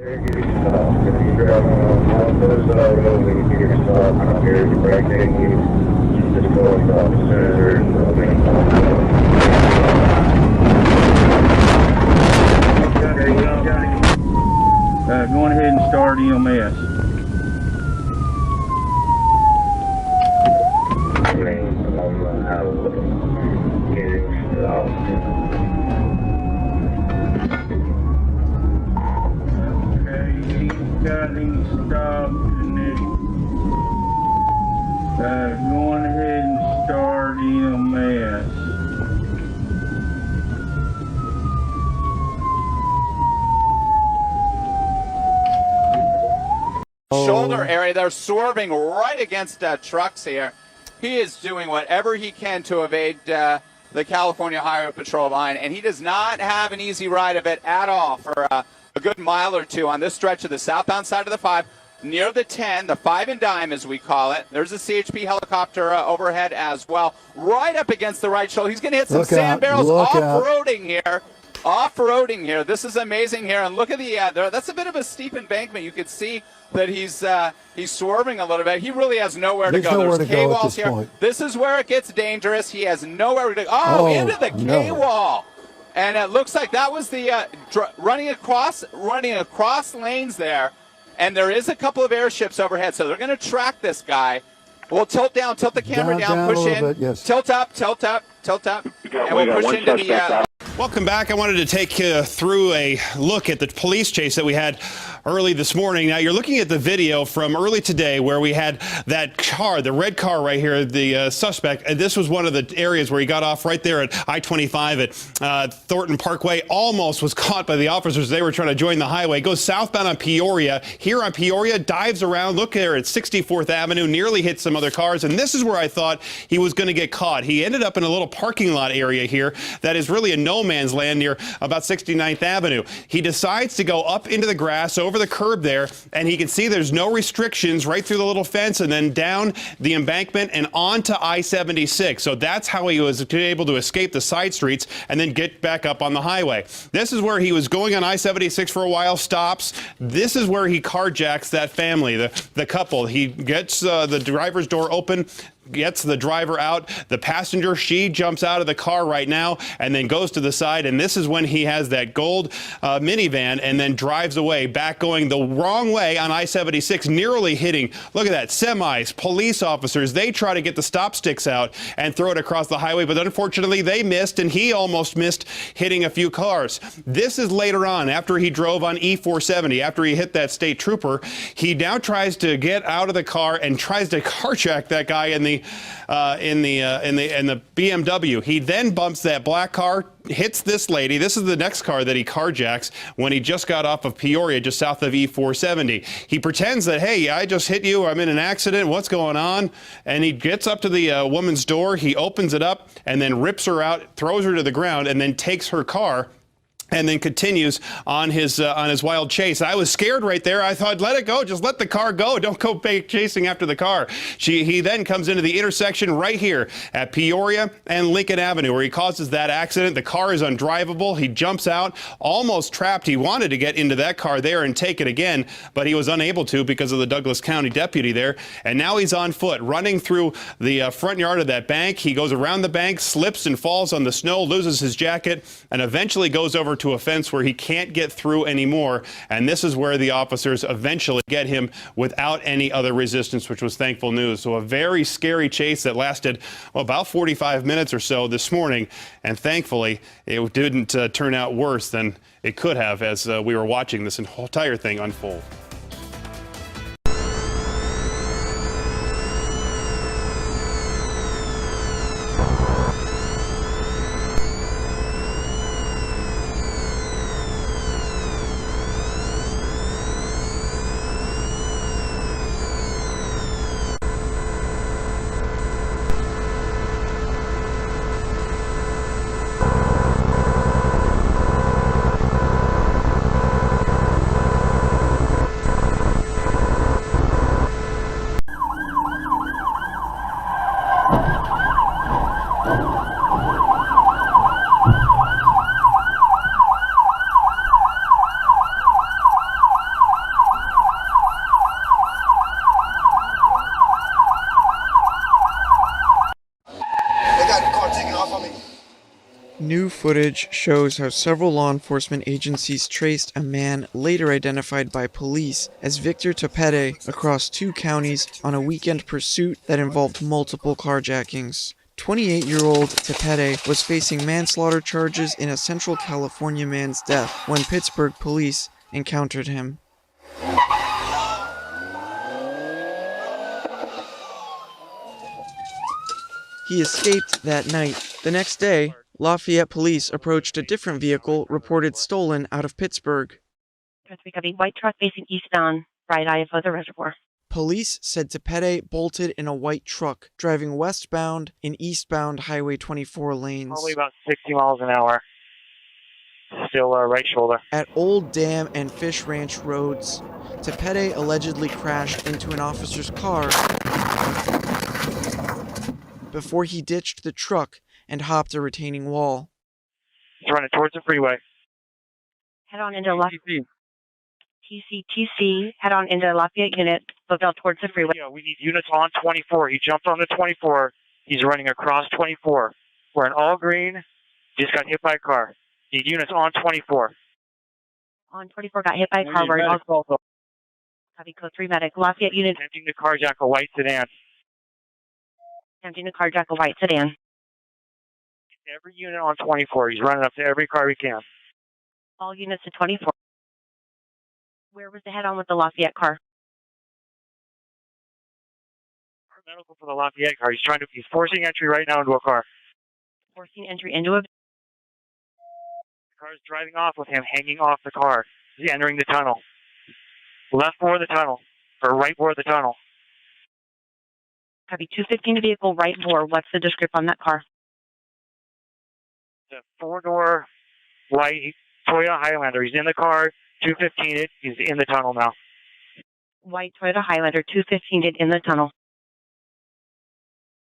Going ahead and start EMS. Going ahead and start EMS. Shoulder area, they're swerving right against trucks here. He is doing whatever he can to evade the California Highway Patrol line, and he does not have an easy ride of it at all for a good mile or two on this stretch of the southbound side of the 5. Near the 10, the 5 and dime as we call it. There's a CHP helicopter overhead as well. Right up against the right shoulder. He's going to hit some sand barrels off-roading here. Off-roading here. This is amazing here. And look at the, that's a bit of a steep embankment. You could see that he's swerving a little bit. He really has nowhere to go. There's K-walls here. Point. This is where it gets dangerous. He has nowhere to go. Oh, into the K-wall. And it looks like that was the running across lanes there. And there is a couple of airships overhead, so they're going to track this guy. We'll tilt down, tilt the camera down, push in, yes. Tilt up, tilt up, tilt up, and we'll push into the... Welcome back. I wanted to take you through a look at the police chase that we had early this morning. Now, you're looking at the video from early today where we had that car, the red car right here, the suspect. And this was one of the areas where he got off right there at I-25 at Thornton Parkway. Almost was caught by the officers. They were trying to join the highway. Goes southbound on Peoria. Here on Peoria, dives around. Look there at 64th Avenue. Nearly hit some other cars. And this is where I thought he was going to get caught. He ended up in a little parking lot area here that is really a no man's land near about 69th Avenue. He decides to go up into the grass over the curb there, and he can see there's no restrictions right through the little fence and then down the embankment and onto I-76. So that's how he was able to escape the side streets and then get back up on the highway. This is where he was going on I-76 for a while, stops. This is where he carjacks that family, the couple. He gets the driver's door open, gets the driver out. The passenger, she jumps out of the car right now and then goes to the side. And this is when he has that gold minivan and then drives away, back going the wrong way on I-76, nearly hitting, look at that, semis, police officers. They try to get the stop sticks out and throw it across the highway, but unfortunately they missed, and he almost missed hitting a few cars. This is later on, after he drove on E-470, after he hit that state trooper. He now tries to get out of the car and tries to carjack that guy in the BMW. He then bumps that black car, hits this lady. This is the next car that he carjacks when he just got off of Peoria, just south of E-470. He pretends that, hey, I just hit you. I'm in an accident. What's going on? And he gets up to the woman's door. He opens it up and then rips her out, throws her to the ground, and then takes her car and then continues on his wild chase. I was scared right there. I thought, let it go. Just let the car go. Don't go chasing after the car. He then comes into the intersection right here at Peoria and Lincoln Avenue, where he causes that accident. The car is undrivable. He jumps out, almost trapped. He wanted to get into that car there and take it again, but he was unable to because of the Douglas County deputy there. And now he's on foot, running through the front yard of that bank. He goes around the bank, slips and falls on the snow, loses his jacket, and eventually goes over to a fence where he can't get through anymore. And this is where the officers eventually get him without any other resistance, which was thankful news. So a very scary chase that lasted about 45 minutes or so this morning. And thankfully, it didn't turn out worse than it could have as we were watching this entire thing unfold. footage shows how several law enforcement agencies traced a man later identified by police as Victor Tepede across 2 counties on a weekend pursuit that involved multiple carjackings. 28-year-old Tepede was facing manslaughter charges in a Central California man's death when Pittsburgh police encountered him. He escaped that night. The next day, Lafayette police approached a different vehicle reported stolen out of Pittsburgh. We have a white truck facing eastbound, right eye of the reservoir. Police said Tepede bolted in a white truck, driving westbound in eastbound Highway 24 lanes. Probably about 60 miles an hour. Still right shoulder. At Old Dam and Fish Ranch roads, Tepede allegedly crashed into an officer's car before he ditched the truck and hopped a retaining wall. He's running towards the freeway. Head on into Lafayette. TC, head on into Lafayette unit, look out towards the freeway. Yeah, we need units on 24. He jumped on the 24. He's running across 24. We're in all green. Just got hit by a car. Need units on 24. On 24, got hit by a car. We're in all Copy code 3 medic. Lafayette unit. Attempting to carjack a white sedan. Attempting to carjack a white sedan. Every unit on 24. He's running up to every car we can. All units to 24. Where was the head-on with the Lafayette car? Medical for the Lafayette car. He's forcing entry right now into a car. Forcing entry into a... The car is driving off with him hanging off the car. He's entering the tunnel. Left bore of the tunnel. Or right bore of the tunnel. Copy 215 vehicle, right bore. What's the description on that car? The 4-door white Toyota Highlander. He's in the car. 215 it. He's in the tunnel now. White Toyota Highlander, 215 it in the tunnel.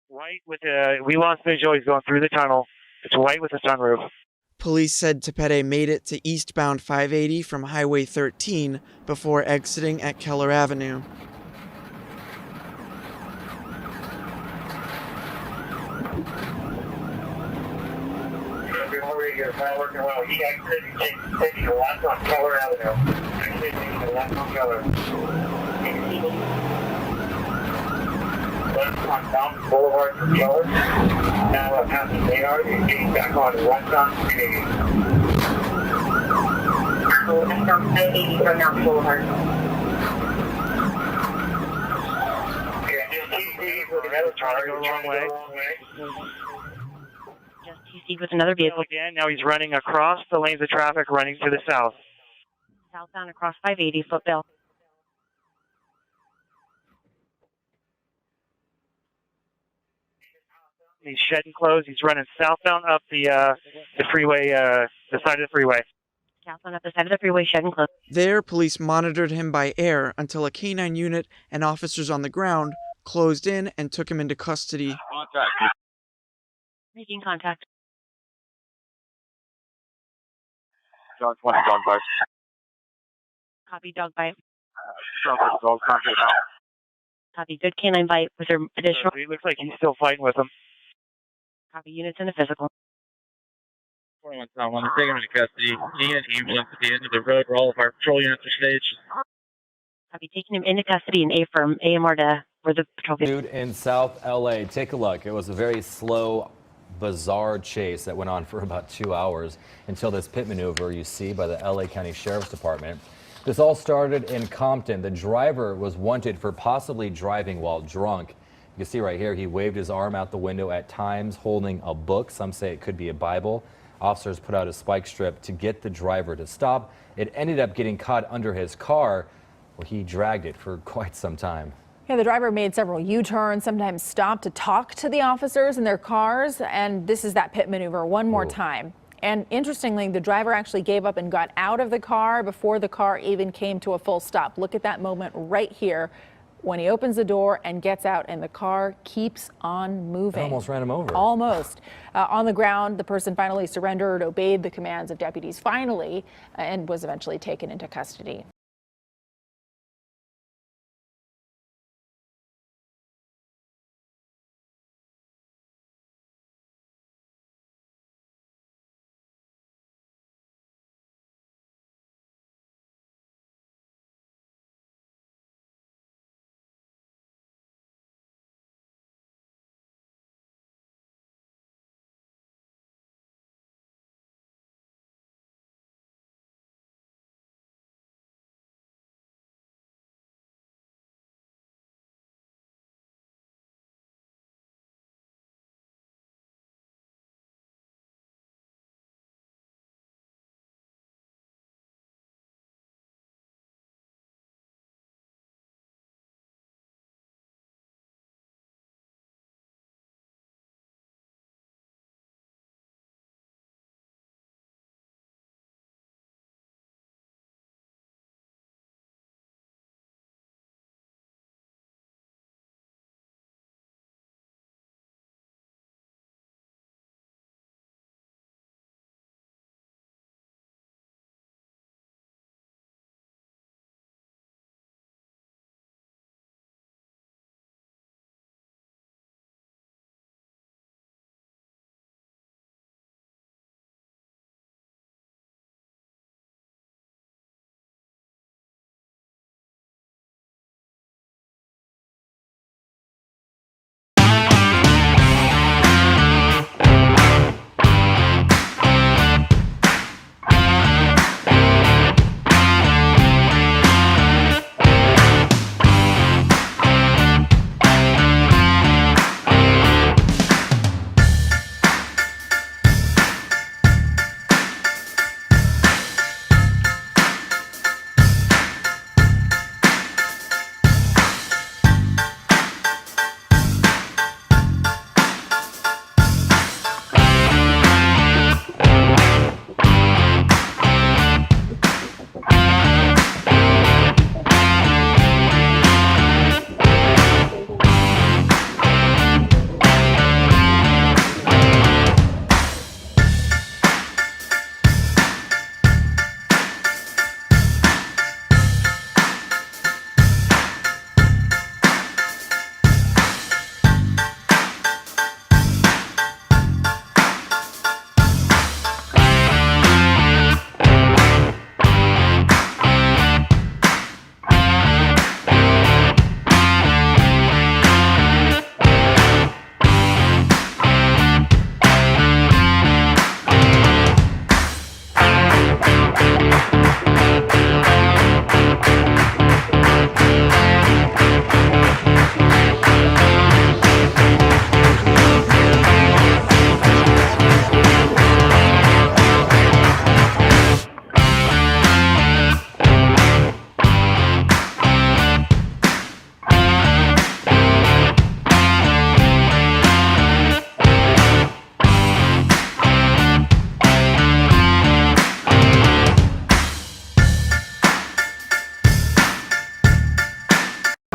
White with we lost visual. He's going through the tunnel. It's white with a sunroof. Police said Tepede made it to eastbound 580 from Highway 13 before exiting at Keller Avenue. It's not working well. He exited and taking a left on Keller Avenue. Actually taking a left on Keller. Left on Mountain Boulevard for Keller. Now past the Bayard and getting back on west on 380. West on 380 from Mountain Boulevard. Okay, just TC with another car. Go the wrong way. Just TC with another vehicle. Again, now he's running across the lanes of traffic, running to the south. Southbound across 580, Footbill. He's shedding clothes. He's running southbound up the freeway, the side of the freeway. Southbound up the side of the freeway, shedding clothes. There, police monitored him by air until a canine unit and officers on the ground closed in and took him into custody. Contact. Making contact. John 20, dog bite. Copy, dog bite. Dog contact now. Copy, good canine bite. Was there additional? He looks like he's still fighting with him. Copy, units in the physical. 41 Tom, I'm taking him into custody. He and ambulance at the end of the road where all of our patrol units are staged. Copy, taking him into custody and A firm, AMR to where the patrol vehicle. Dude in South LA, take a look. It was a very slow, bizarre chase that went on for about 2 hours until this pit maneuver you see by the LA County Sheriff's Department. This all started in Compton. The driver was wanted for possibly driving while drunk. You can see right here, he waved his arm out the window at times holding a book. Some say it could be a Bible. Officers put out a spike strip to get the driver to stop. It ended up getting caught under his car. Well, he dragged it for quite some time. Yeah, the driver made several U-turns, sometimes stopped to talk to the officers in their cars, and this is that pit maneuver one more time. And interestingly, the driver actually gave up and got out of the car before the car even came to a full stop. Look at that moment right here when he opens the door and gets out, and the car keeps on moving. I almost ran him over. Almost. On the ground, the person finally surrendered, obeyed the commands of deputies finally, and was eventually taken into custody.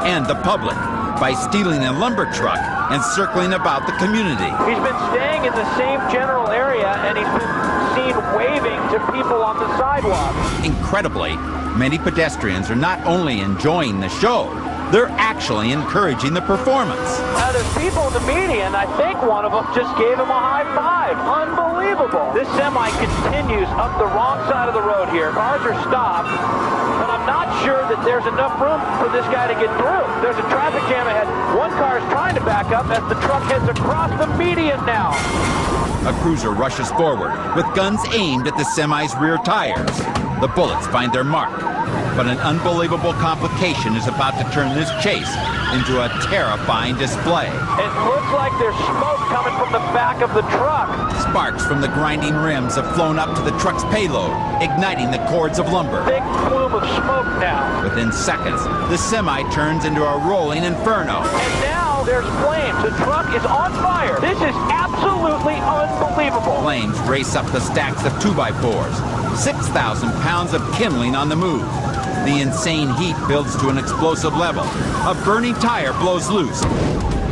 and the public by stealing a lumber truck and circling about the community. He's been staying in the same general area, and he's been seen waving to people on the sidewalk. Incredibly, many pedestrians are not only enjoying the show, they're actually encouraging the performance. Now, there's people in the median. I think one of them just gave him a high five. Unbelievable. This semi continues up the wrong side of the road here. Cars are stopped, but I'm not sure that there's enough room for this guy to get through. There's a traffic jam ahead. One car is trying to back up as the truck heads across the median now. A cruiser rushes forward with guns aimed at the semi's rear tires. The bullets find their mark. But an unbelievable complication is about to turn this chase into a terrifying display. It looks like there's smoke coming from the back of the truck. Sparks from the grinding rims have flown up to the truck's payload, igniting the cords of lumber. Big plume of smoke now. Within seconds, the semi turns into a rolling inferno. And now there's flames. The truck is on fire. This is absolutely unbelievable. Flames race up the stacks of 2x4s. 6,000 pounds of kindling on the move. The insane heat builds to an explosive level. A burning tire blows loose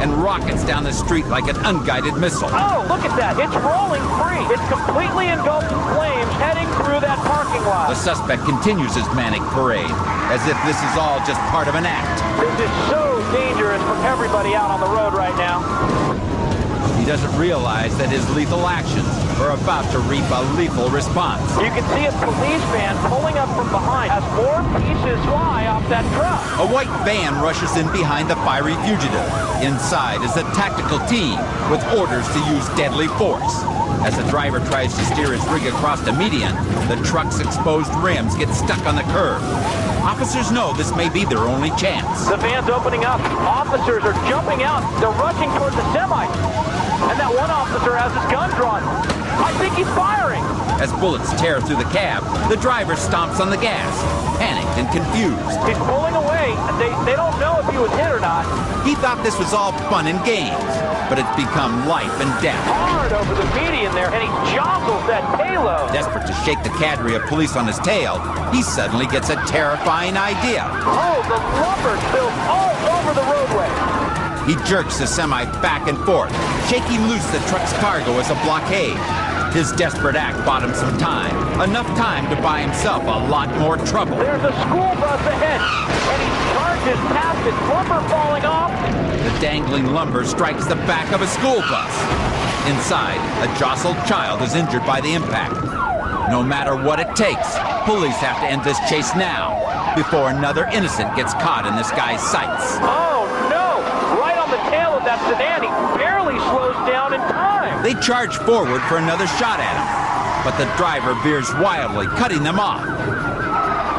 and rockets down the street like an unguided missile. Oh, look at that. It's rolling free. It's completely engulfed in flames heading through that parking lot. The suspect continues his manic parade, as if this is all just part of an act. This is so dangerous for everybody out on the road right now. He doesn't realize that his lethal actions are about to reap a lethal response. You can see a police van pulling up from behind as more pieces fly off that truck. A white van rushes in behind the fiery fugitive. Inside is a tactical team with orders to use deadly force. As the driver tries to steer his rig across the median, the truck's exposed rims get stuck on the curb. Officers know this may be their only chance. The van's opening up. Officers are jumping out. They're rushing toward the semi. And that one officer has his gun drawn. I think he's firing. As bullets tear through the cab, the driver stomps on the gas, panicked and confused. He's pulling away. They don't know if he was hit or not. He thought this was all fun and games, but it's become life and death. Hard over the median there, and he jostles that payload. Desperate to shake the cadre of police on his tail, he suddenly gets a terrifying idea. Oh, the lumber spills all over the roadway. He jerks the semi back and forth, shaking loose the truck's cargo as a blockade. His desperate act bought him some time, enough time to buy himself a lot more trouble. There's a school bus ahead, and he charges past it, lumber falling off. The dangling lumber strikes the back of a school bus. Inside, a jostled child is injured by the impact. No matter what it takes, police have to end this chase now, before another innocent gets caught in this guy's sights. Oh no! Right on the tail of that sedan, he barely slows down in time. They charge forward for another shot at him, but the driver veers wildly, cutting them off.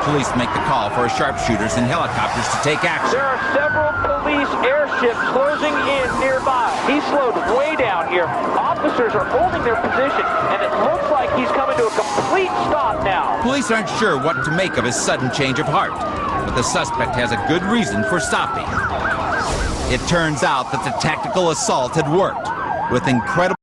Police make the call for sharpshooters and helicopters to take action. There are several police airships closing in nearby. He's slowed way down here. Officers are holding their position, and it looks like he's coming to a complete stop now. Police aren't sure what to make of his sudden change of heart, but the suspect has a good reason for stopping. It turns out that the tactical assault had worked, with incredible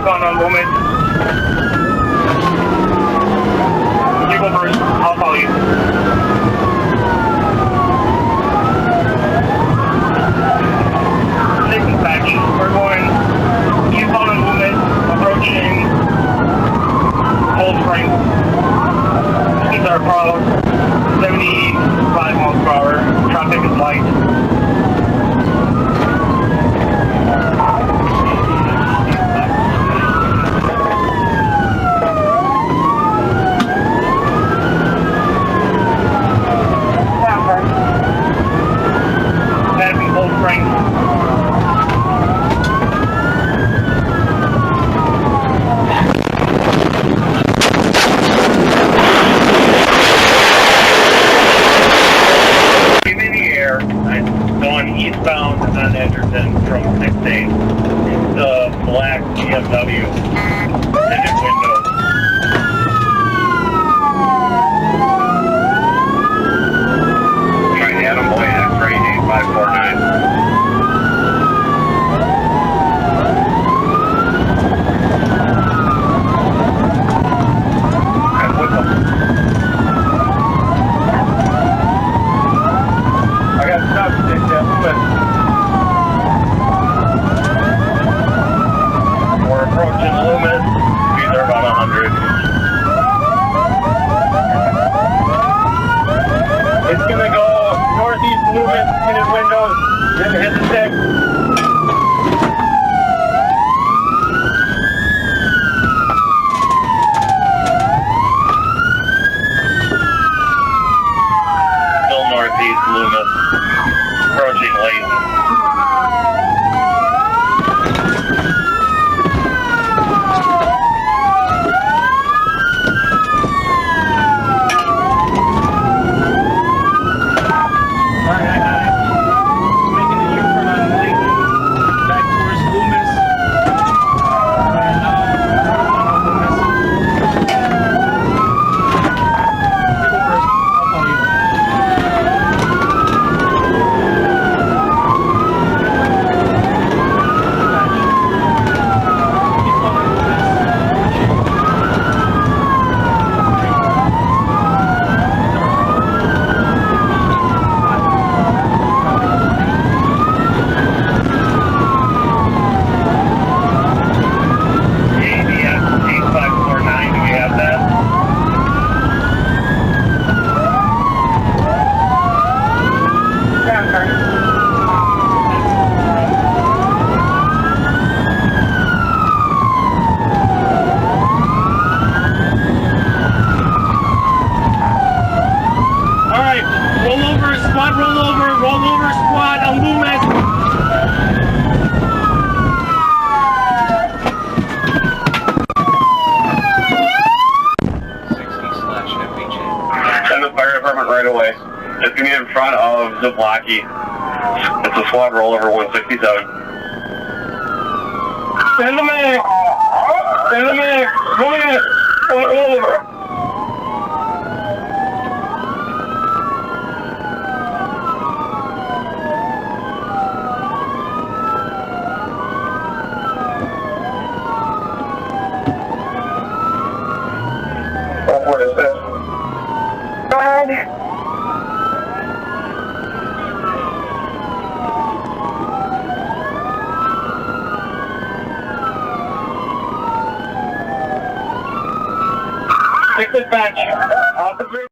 on Loomis. You go first. I'll follow you. Dispatch. We're going eastbound on Loomis, approaching Cold Spring. Speeds are about 75 miles per hour. Traffic is light. Heading Cold Spring. Going eastbound on Edgerton from 6-8. It's the black BMW. Tinted windows. Trying to Adam Boy X-ray 8549. I'm with them. I got stuff to take that Loomis. We're approaching Loomis. Speeds are about 100. It's gonna go northeast Loomis, tinted windows, then hit the 6. Still northeast Loomis. Approaching late. Making the U-turn on Layton, back towards Loomis. And now on Loomis. You go first. I'll follow you. Roll over squad on Loomis. Send the fire department right away. It's gonna be in front of the blocky. It's a squad rollover 167. Send the medic! Send the medic! Go in! Roll over! What is this? Go ahead. Take this bench. Off the bridge.